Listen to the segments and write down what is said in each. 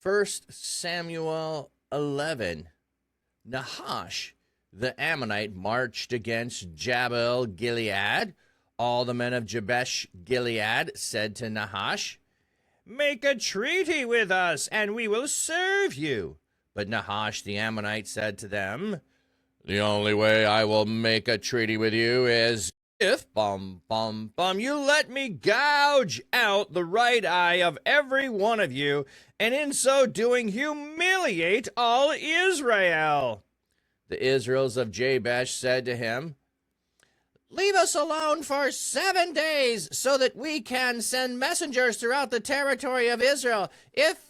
First Samuel 11. Nahash, the Ammonite, marched against Jabesh, Gilead. All the men of Jabesh, Gilead, said to Nahash, "Make a treaty with us, and we will serve you." But Nahash the Ammonite said to them, "The only way I will make a treaty with you is if, you let me gouge out the right eye of every one of you, and in so doing humiliate all Israel." The Israels of Jabesh said to him, "Leave us alone for 7 days, so that we can send messengers throughout the territory of Israel. If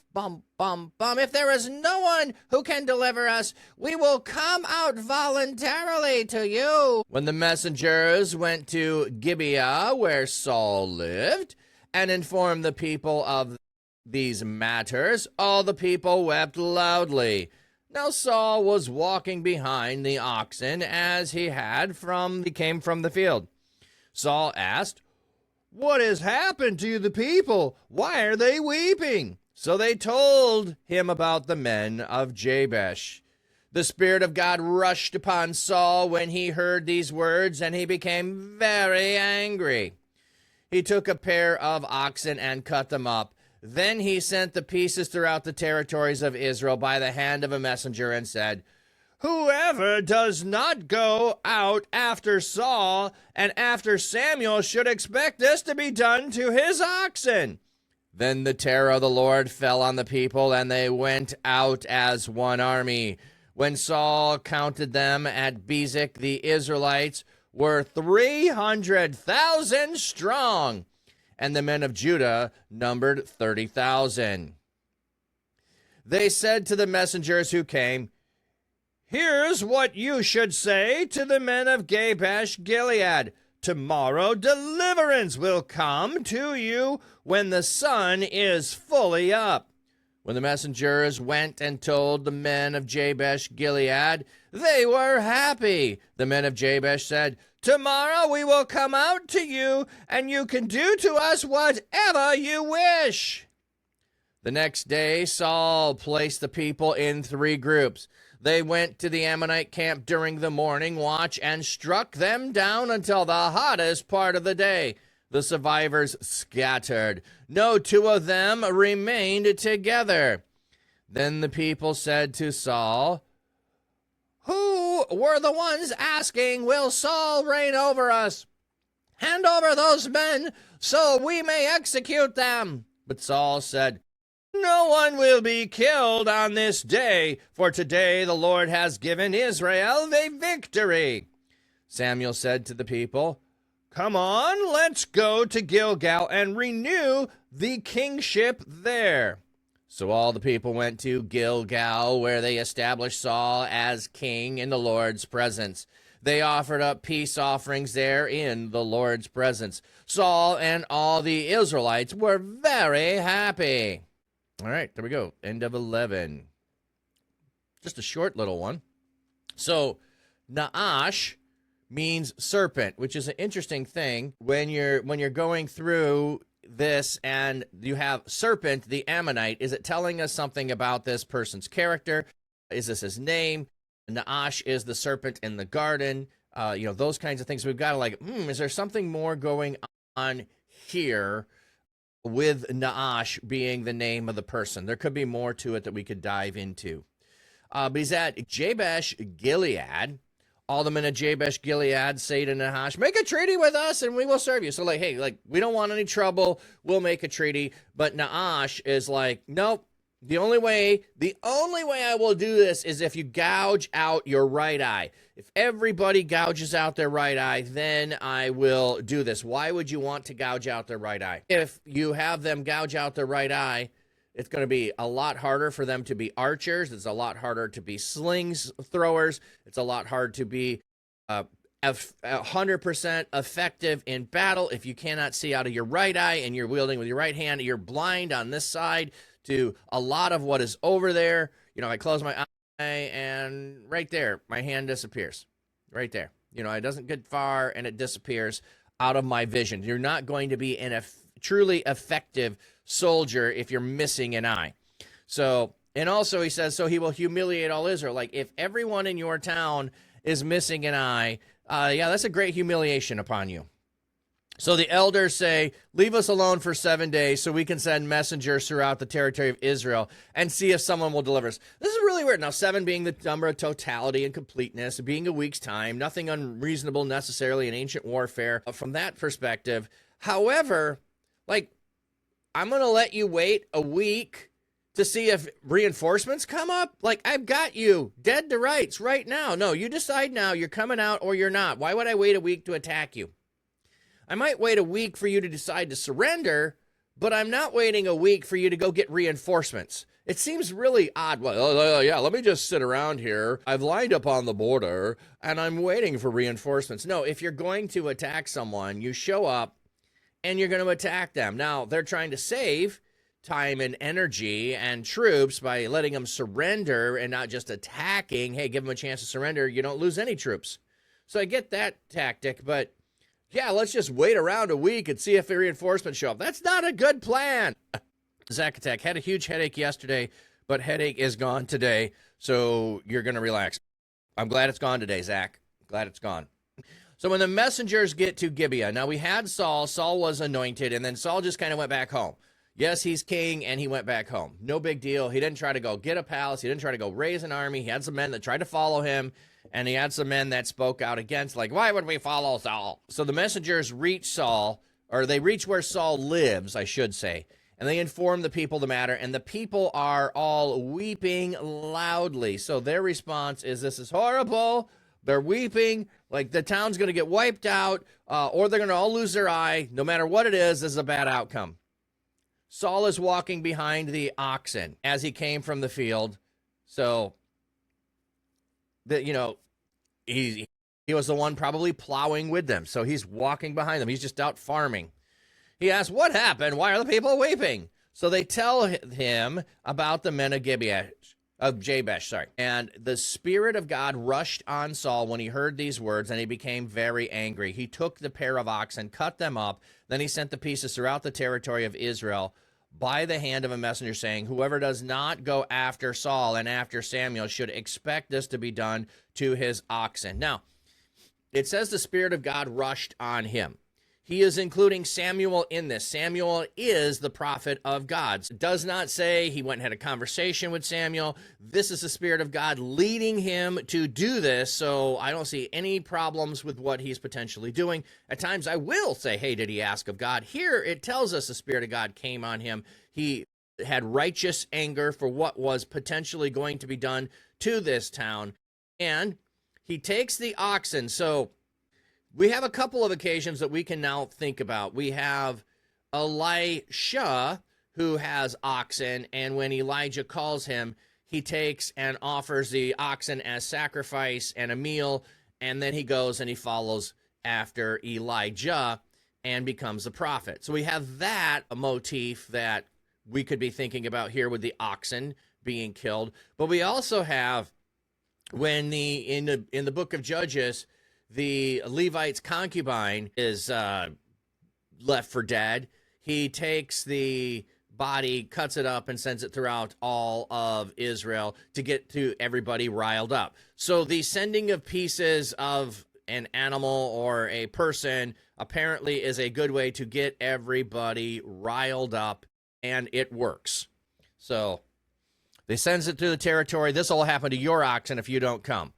there is no one who can deliver us, we will come out voluntarily to you." When the messengers went to Gibeah, where Saul lived, and informed the people of these matters, all the people wept loudly. Now Saul was walking behind the oxen as he came from the field. Saul asked, "What has happened to the people? Why are they weeping?" So they told him about the men of Jabesh. The Spirit of God rushed upon Saul when he heard these words, and he became very angry. He took a pair of oxen and cut them up. Then he sent the pieces throughout the territories of Israel by the hand of a messenger and said, "Whoever does not go out after Saul and after Samuel should expect this to be done to his oxen." Then the terror of the Lord fell on the people, and they went out as one army. When Saul counted them at Bezek, the Israelites were 300,000 strong, and the men of Judah numbered 30,000. They said to the messengers who came, "Here's what you should say to the men of Jabesh Gilead. Tomorrow deliverance will come to you when the sun is fully up." When the messengers went and told the men of Jabesh Gilead, they were happy. The men of Jabesh said, "Tomorrow we will come out to you, and you can do to us whatever you wish." The next day, Saul placed the people in 3 groups. They went to the Ammonite camp during the morning watch and struck them down until the hottest part of the day. The survivors scattered. No 2 of them remained together. Then the people said to Saul, "Who were the ones asking, 'Will Saul reign over us?' Hand over those men so we may execute them." But Saul said, "No one will be killed on this day, for today the Lord has given Israel the victory." Samuel said to the people, "Come on, let's go to Gilgal and renew the kingship there." So all the people went to Gilgal, where they established Saul as king in the Lord's presence. They offered up peace offerings there in the Lord's presence. Saul and all the Israelites were very happy. All right, there we go. End of 11. Just a short little one. So Nahash means serpent, which is an interesting thing when you're going through this and you have Serpent, the Ammonite. Is it telling us something about this person's character? Is this his name? Nahash is the serpent in the garden. Those kinds of things. We've got to is there something more going on here with Nahash being the name of the person? There could be more to it that we could dive into. But he's at Jabesh Gilead. All the men of Jabesh Gilead say to Nahash, "Make a treaty with us and we will serve you." So hey, we don't want any trouble. We'll make a treaty. But Nahash is like, "Nope. The only way I will do this is if you gouge out your right eye. If everybody gouges out their right eye, then I will do this." Why would you want to gouge out their right eye? If you have them gouge out their right eye, it's going to be a lot harder for them to be archers. It's a lot harder to be slings throwers. It's a lot harder to be 100% effective in battle if you cannot see out of your right eye and you're wielding with your right hand. You're blind on this side to a lot of what is over there. I close my eye and right there, my hand disappears. Right there. It doesn't get far and it disappears out of my vision. You're not going to be a truly effective soldier if you're missing an eye. So, and also he says, so he will humiliate all Israel. Like if everyone in your town is missing an eye, yeah, that's a great humiliation upon you. So the elders say, leave us alone for 7 days so we can send messengers throughout the territory of Israel and see if someone will deliver us. This is really weird. Now, 7 being the number of totality and completeness, being a week's time, nothing unreasonable necessarily in ancient warfare from that perspective. However, like, I'm going to let you wait a week to see if reinforcements come up. Like, I've got you dead to rights right now. No, you decide now you're coming out or you're not. Why would I wait a week to attack you? I might wait a week for you to decide to surrender, but I'm not waiting a week for you to go get reinforcements. It seems really odd. Well, yeah, let me just sit around here. I've lined up on the border, and I'm waiting for reinforcements. No, if you're going to attack someone, you show up, and you're going to attack them. Now, they're trying to save time and energy and troops by letting them surrender and not just attacking. Hey, give them a chance to surrender. You don't lose any troops. So I get that tactic, but yeah, let's just wait around a week and see if the reinforcements show up. That's not a good plan. Zach Attack had a huge headache yesterday, but headache is gone today, so you're going to relax. I'm glad it's gone today, Zach. Glad it's gone. So when the messengers get to Gibeah, now we had Saul. Saul was anointed, and then Saul just kind of went back home. Yes, he's king, and he went back home. No big deal. He didn't try to go get a palace. He didn't try to go raise an army. He had some men that tried to follow him, and he had some men that spoke out against, like, why would we follow Saul? So the messengers reach Saul, or they reach where Saul lives, I should say, and they inform the people the matter, and the people are all weeping loudly. So their response is, this is horrible. They're weeping, like the town's going to get wiped out, or they're going to all lose their eye. No matter what it is, this is a bad outcome. Saul is walking behind the oxen as he came from the field. So, he was the one probably plowing with them. So he's walking behind them. He's just out farming. He asks, what happened? Why are the people weeping? So they tell him about the men of Jabesh. And the Spirit of God rushed on Saul when he heard these words, and he became very angry. He took the pair of oxen, cut them up. Then he sent the pieces throughout the territory of Israel by the hand of a messenger, saying, whoever does not go after Saul and after Samuel should expect this to be done to his oxen. Now, it says the Spirit of God rushed on him. He is including Samuel in this. Samuel is the prophet of God. It does not say he went and had a conversation with Samuel. This is the Spirit of God leading him to do this, so I don't see any problems with what he's potentially doing. At times I will say, hey, did he ask of God? Here it tells us the Spirit of God came on him. He had righteous anger for what was potentially going to be done to this town, and he takes the oxen. So we have a couple of occasions that we can now think about. We have Elisha, who has oxen, and when Elijah calls him, he takes and offers the oxen as sacrifice and a meal, and then he goes and he follows after Elijah and becomes a prophet. So we have that a motif that we could be thinking about here with the oxen being killed. But we also have when in the book of Judges, the Levite's concubine is left for dead. He takes the body, cuts it up, and sends it throughout all of Israel to get to everybody riled up. So the sending of pieces of an animal or a person apparently is a good way to get everybody riled up, and it works. So they sends it through the territory. This will happen to your oxen if you don't come.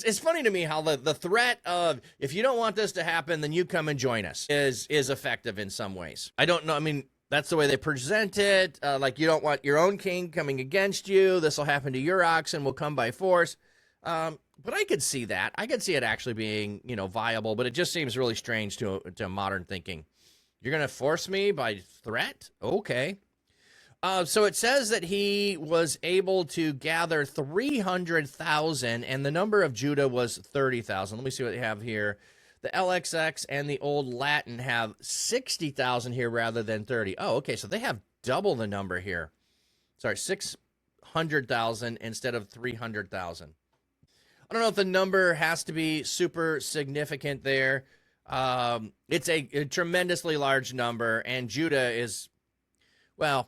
It's funny to me how the threat of, if you don't want this to happen, then you come and join us is effective in some ways. I don't know. I mean, that's the way they present it. Like you don't want your own king coming against you. This will happen to your oxen. Will come by force. But I could see that. I could see it actually being, viable. But it just seems really strange to modern thinking. You're going to force me by threat? Okay. So it says that he was able to gather 300,000, and the number of Judah was 30,000. Let me see what they have here. The LXX and the Old Latin have 60,000 here rather than 30. Oh, okay, so they have double the number here. Sorry, 600,000 instead of 300,000. I don't know if the number has to be super significant there. It's a tremendously large number, and Judah is, well,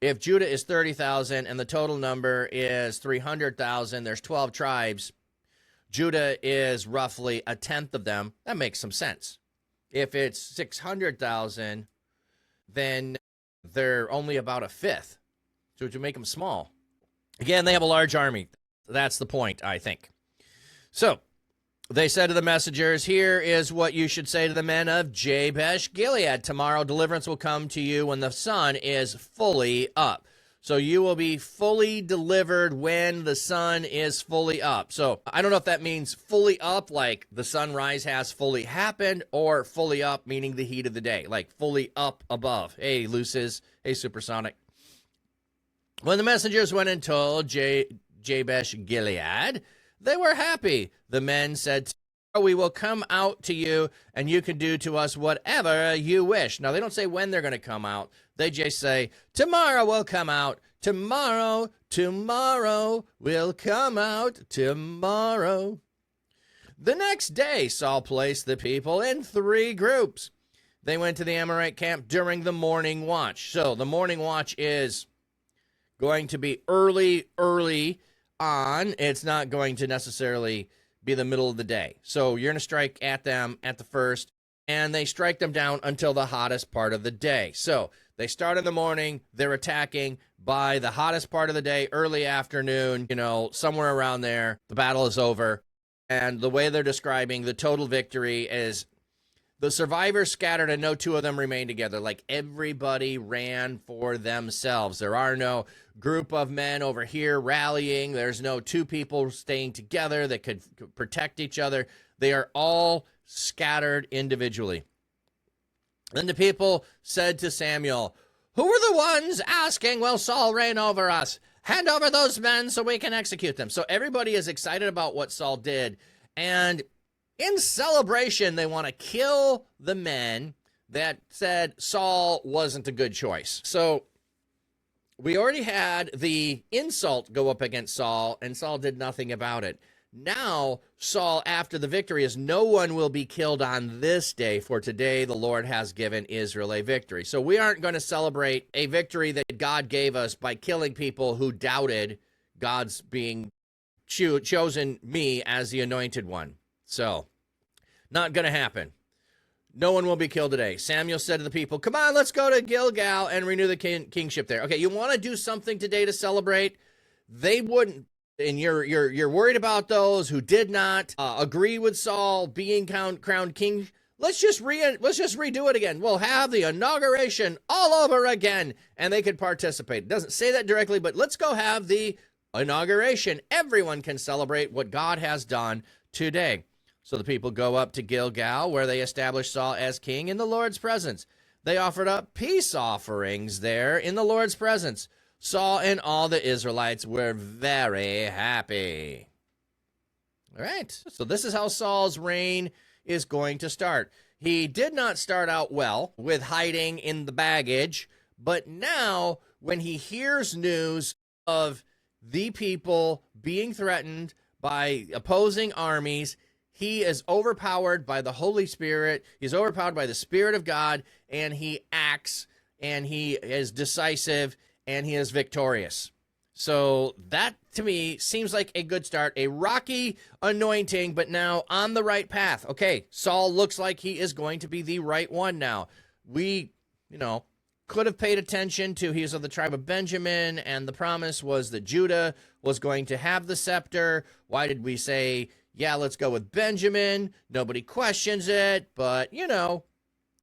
if Judah is 30,000 and the total number is 300,000, there's 12 tribes. Judah is roughly a tenth of them. That makes some sense. If it's 600,000, then they're only about a fifth. So to make them small. Again, they have a large army. That's the point, I think. So they said to the messengers, here is what you should say to the men of Jabesh, Gilead. Tomorrow deliverance will come to you when the sun is fully up. So you will be fully delivered when the sun is fully up. So I don't know if that means fully up, like the sunrise has fully happened, or fully up, meaning the heat of the day, like fully up above. Hey, Lucis. Hey, Supersonic. When the messengers went and told Jabesh Gilead, they were happy. The men said, we will come out to you, and you can do to us whatever you wish. Now, they don't say when they're going to come out. They just say, tomorrow we'll come out. Tomorrow we'll come out. Tomorrow. The next day, Saul placed the people in 3 groups. They went to the Ammonite camp during the morning watch. So the morning watch is going to be early on. It's not going to necessarily be the middle of the day. So you're going to strike at them at the first, and they strike them down until the hottest part of the day. So they start in the morning, they're attacking by the hottest part of the day, early afternoon, somewhere around there, the battle is over. And the way they're describing the total victory is the survivors scattered and no 2 of them remained together. Like everybody ran for themselves. There are no group of men over here rallying. There's no 2 people staying together that could protect each other. They are all scattered individually. Then the people said to Samuel, who were the ones asking, will Saul reign over us? Hand over those men so we can execute them. So everybody is excited about what Saul did. And in celebration, they want to kill the men that said Saul wasn't a good choice. So we already had the insult go up against Saul, and Saul did nothing about it. Now, Saul, after the victory, is no one will be killed on this day, for today the Lord has given Israel a victory. So we aren't going to celebrate a victory that God gave us by killing people who doubted God's being chosen me as the anointed one. So, not going to happen. No one will be killed today. Samuel said to the people, come on, let's go to Gilgal and renew the kingship there. Okay, you want to do something today to celebrate? They wouldn't. And you're worried about those who did not agree with Saul being crowned king. Let's just redo it again. We'll have the inauguration all over again, and they could participate. It doesn't say that directly, but let's go have the inauguration. Everyone can celebrate what God has done today. So the people go up to Gilgal, where they established Saul as king in the Lord's presence. They offered up peace offerings there in the Lord's presence. Saul and all the Israelites were very happy. All right, so this is how Saul's reign is going to start. He did not start out well with hiding in the baggage, but now when he hears news of the people being threatened by opposing armies, he is overpowered by the Holy Spirit. He's overpowered by the Spirit of God, and he acts, and he is decisive, and he is victorious. So that, to me, seems like a good start. A rocky anointing, but now on the right path. Okay, Saul looks like he is going to be the right one now. We, could have paid attention to he is of the tribe of Benjamin, and the promise was that Judah was going to have the scepter. Why did we say, yeah, let's go with Benjamin? Nobody questions it, but,